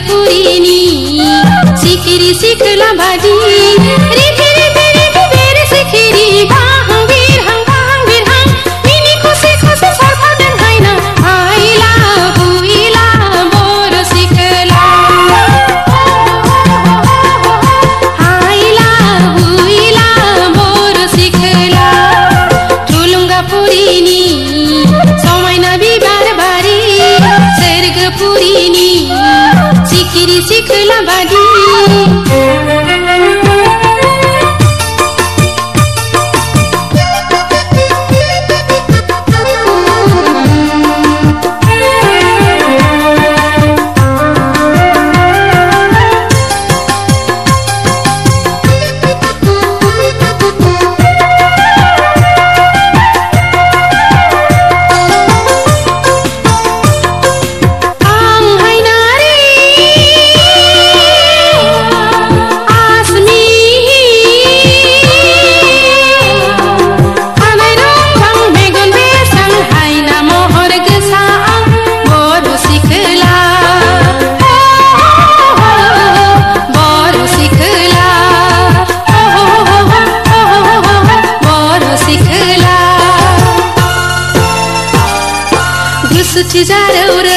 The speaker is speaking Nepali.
पुरिनी सिखिरी सिखला बाजी रिथि रिथि रिथि बेर सिखिरी भाङ वीर हाङ मिनी खुसी खुसी सरफादन हैन आइला बुइला मोर सिखला आइला बुइला मोर सिखला ठुलुङ्गा पुरिनी समयना बिबार बारी सर्ग पुरिनी सिखिरी सिखला बाजी सुठी जारौर